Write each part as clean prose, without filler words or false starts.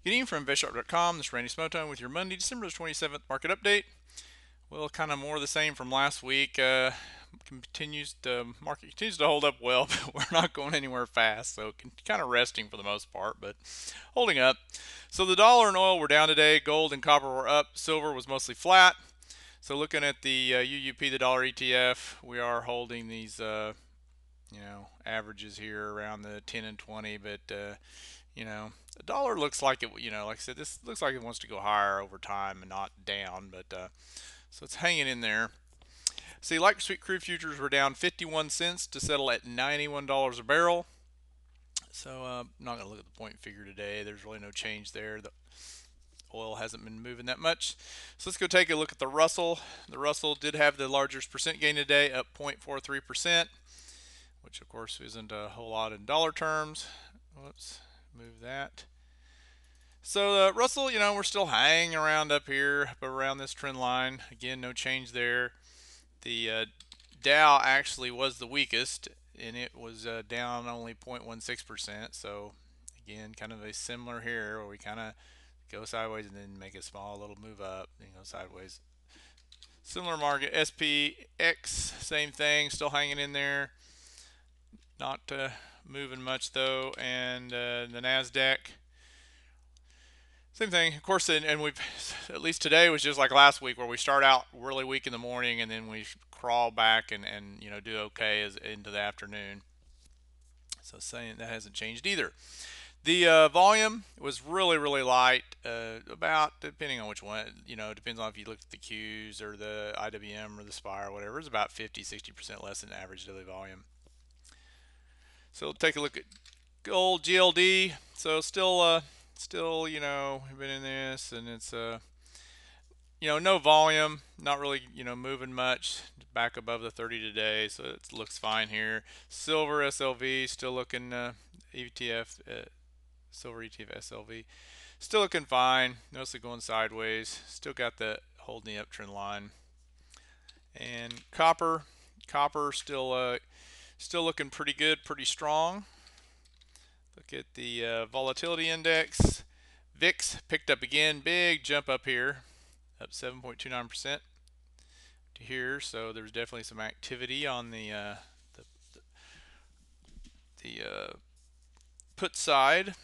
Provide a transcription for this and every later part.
Good evening from InvestSharp's.com. This is Randy Smotone with your Monday, December the 27th market update. Well, kind of more of the same from last week. The market continues to hold up well, but we're not going anywhere fast, so kind of resting for the most part, but holding up. So the dollar and oil were down today. Gold and copper were up. Silver was mostly flat. So looking at the UUP, the dollar ETF, we are holding these averages here around the 10 and 20, but the dollar looks like it, like I said, this looks like it wants to go higher over time and not down, but so it's hanging in there. See, light sweet crude futures were down 51 cents to settle at $91 a barrel. So I'm not going to look at the point figure today. There's really no change there. The oil hasn't been moving that much. So let's go take a look at the Russell. The Russell did have the largest percent gain today, up 0.43%, which of course isn't a whole lot in dollar terms. Whoops, move that. So Russell, we're still hanging around up here, up around this trend line. Again, no change there. The Dow actually was the weakest, and it was down only 0.16%. So again, kind of a similar here, where we kind of go sideways and then make a small little move up, then go sideways. Similar market. SPX, same thing, still hanging in there. Not moving much though. And the NASDAQ, same thing, of course, and we've, at least today was just like last week, where we start out really weak in the morning and then we crawl back and do okay as into the afternoon. So saying that hasn't changed either. The volume was really light, about, depending on which one, depends on if you look at the Qs or the IWM or the SPY or whatever, it's about 50-60% less than average daily volume. So we'll take a look at gold GLD. So still, we've been in this, and it's no volume, not really, moving much. Back above the 30 today, so it looks fine here. Silver SLV still looking ETF, silver ETF SLV, still looking fine. Mostly going sideways. Still got the holding the uptrend line. And copper still looking pretty good, pretty strong. Look at the volatility index. VIX picked up again, big jump up here, up 7.29% to here. So there's definitely some activity on the put side.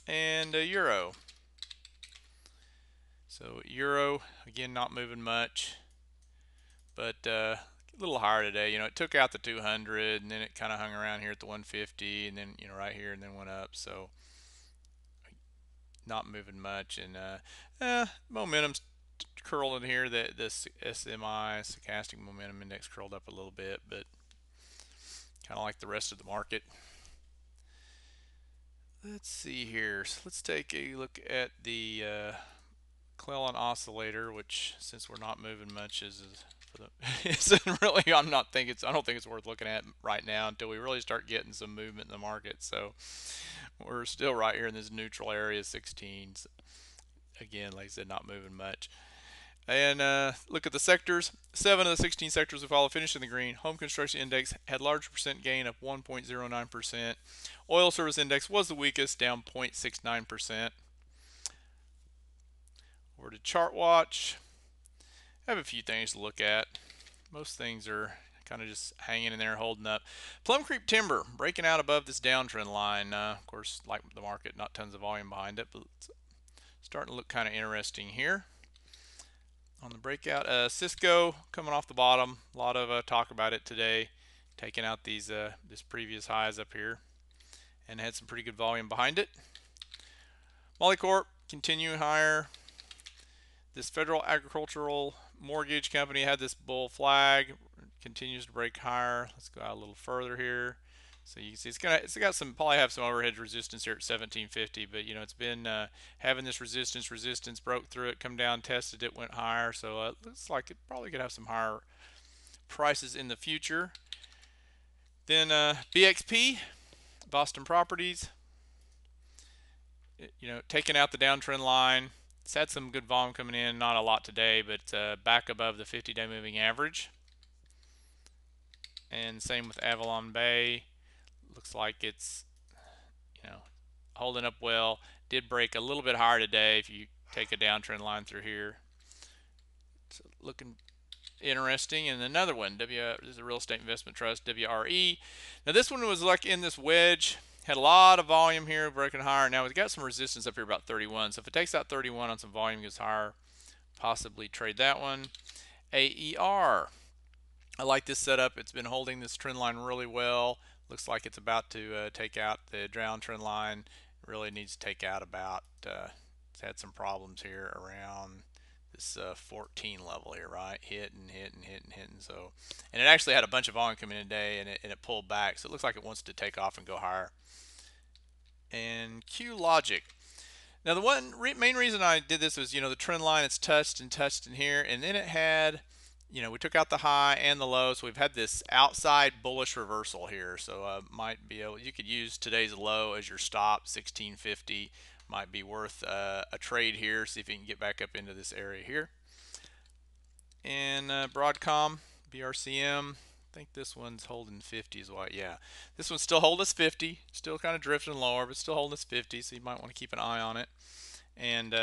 And euro. So euro again not moving much, but a little higher today. It took out the 200 and then it kind of hung around here at the 150 and then right here and then went up. So not moving much, and momentum's curling here. This SMI, stochastic momentum index, curled up a little bit, but kind of like the rest of the market. Let's see here. So let's take a look at the Cleveland oscillator, which, since we're not moving much, isn't really. I don't think it's worth looking at right now until we really start getting some movement in the market. So we're still right here in this neutral area, 16s. Again, like I said, not moving much. And look at the sectors. 7 of the 16 sectors we follow finished in the green. Home construction index had large percent gain of 1.09%. Oil service index was the weakest, down 0.69%. Over to chart watch. I have a few things to look at. Most things are kind of just hanging in there, holding up. Plum Creek Timber breaking out above this downtrend line. Of course, like the market, not tons of volume behind it, but it's starting to look kind of interesting here. On the breakout, Cisco coming off the bottom. A lot of talk about it today, taking out these this previous highs up here, and had some pretty good volume behind it. Molycorp continuing higher. This Federal Agricultural Mortgage Company had this bull flag, continues to break higher. Let's go out a little further here. So you can see it's got some, probably have some overhead resistance here at 1750, but it's been having this resistance, broke through it, come down, tested it, went higher. So it looks like it probably could have some higher prices in the future. Then BXP, Boston Properties, taking out the downtrend line. It's had some good volume coming in, not a lot today, but back above the 50-day moving average. And same with Avalon Bay. Looks like it's holding up well. Did break a little bit higher today if you take a downtrend line through here. So looking interesting. And another one, this is a real estate investment trust, WRE. Now this one was like in this wedge, had a lot of volume here, breaking higher. Now we've got some resistance up here about 31. So if it takes out 31 on some volume, goes higher, possibly trade that one. AER. I like this setup. It's been holding this trend line really well. Looks like it's about to take out the downtrend line. Really needs to take out about, it's had some problems here around this 14 level here, right? Hitting. So, and it actually had a bunch of volume coming in today, and it pulled back. So it looks like it wants to take off and go higher. And Q Logic. Now the main reason I did this was, the trend line, it's touched in here, and then it had, we took out the high and the low, so we've had this outside bullish reversal here. So might be able, you could use today's low as your stop, 1650. Might be worth a trade here. See if you can get back up into this area here. And Broadcom, BRCM. I think this one's holding 50 is what. Yeah, this one's still holding us 50. Still kind of drifting lower, but still holding us 50. So you might want to keep an eye on it. And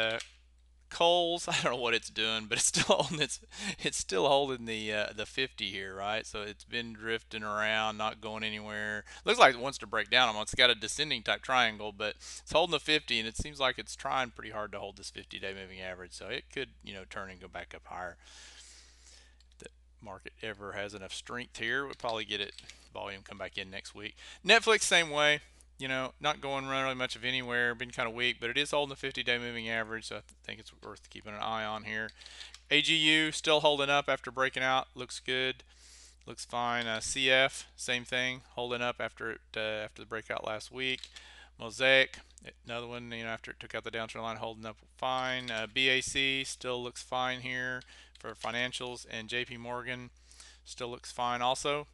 Coles, I don't know what it's doing, but it's still holding it's still holding the 50 here, right? So it's been drifting around, not going anywhere. Looks like it wants to break down. It's got a descending type triangle, but it's holding the 50, and it seems like it's trying pretty hard to hold this 50-day moving average. So it could, turn and go back up higher. The market ever has enough strength here, we'll probably get it volume come back in next week. Netflix, same way. Not going really much of anywhere, been kind of weak, but it is holding the 50-day moving average, so I think it's worth keeping an eye on here. AGU still holding up after breaking out, looks good, looks fine. CF, same thing, holding up after the breakout last week. Mosaic, another one, after it took out the downtrend line, holding up fine. BAC still looks fine here for financials, and JP Morgan still looks fine also.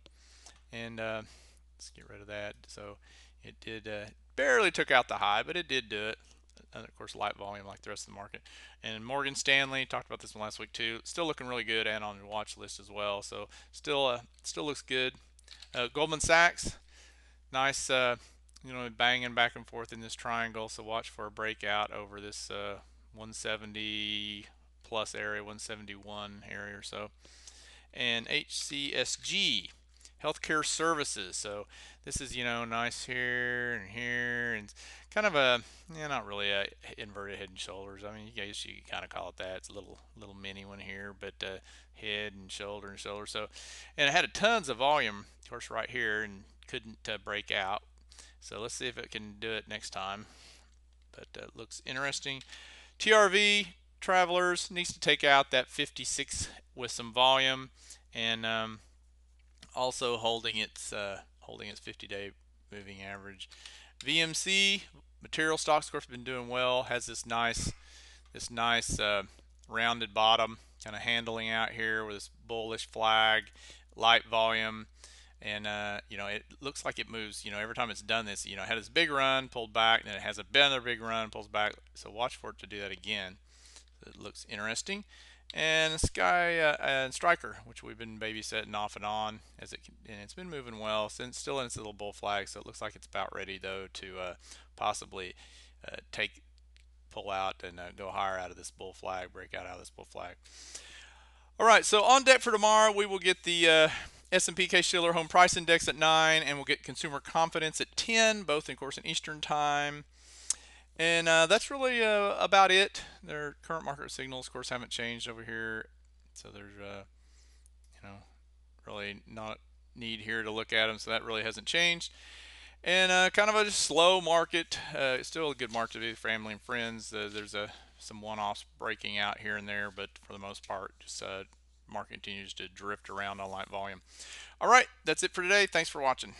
And let's get rid of that. So it did barely took out the high, but it did do it. And of course, light volume like the rest of the market. And Morgan Stanley, talked about this one last week too. Still looking really good and on your watch list as well. So still looks good. Goldman Sachs, nice. Banging back and forth in this triangle. So watch for a breakout over this 170 plus area, 171 area or so. And HCSG, healthcare services. So this is, nice here and here, and kind of a, not really a inverted head and shoulders. I mean, you guess you can kind of call it that. It's a little mini one here, but head and shoulder and shoulder. So, and it had tons of volume, of course, right here, and couldn't break out. So let's see if it can do it next time. But looks interesting. TRV, Travelers, needs to take out that 56 with some volume, and also holding its 50-day moving average. VMC, material stocks, of course, been doing well. Has this nice rounded bottom, kind of handling out here with this bullish flag, light volume. And it looks like it moves, every time it's done this, it had this big run, pulled back, and then it has another big run, pulls back. So watch for it to do that again. So it looks interesting. And Sky and Striker, which we've been babysitting off and on, and it's been moving well, since still in its little bull flag. So it looks like it's about ready though to possibly pull out and go higher out of this bull flag, break out of this bull flag. All right, so on deck for tomorrow, we will get the S&P Case-Shiller Home Price Index at 9, and we'll get Consumer Confidence at 10, both, of course, in Eastern Time. And that's really about it. Their current market signals, of course, haven't changed over here, so there's really not need here to look at them, so that really hasn't changed. And kind of a slow market. It's still a good market to be with family and friends. There's some one-offs breaking out here and there, but for the most part, just market continues to drift around on light volume. All right, that's it for today. Thanks for watching.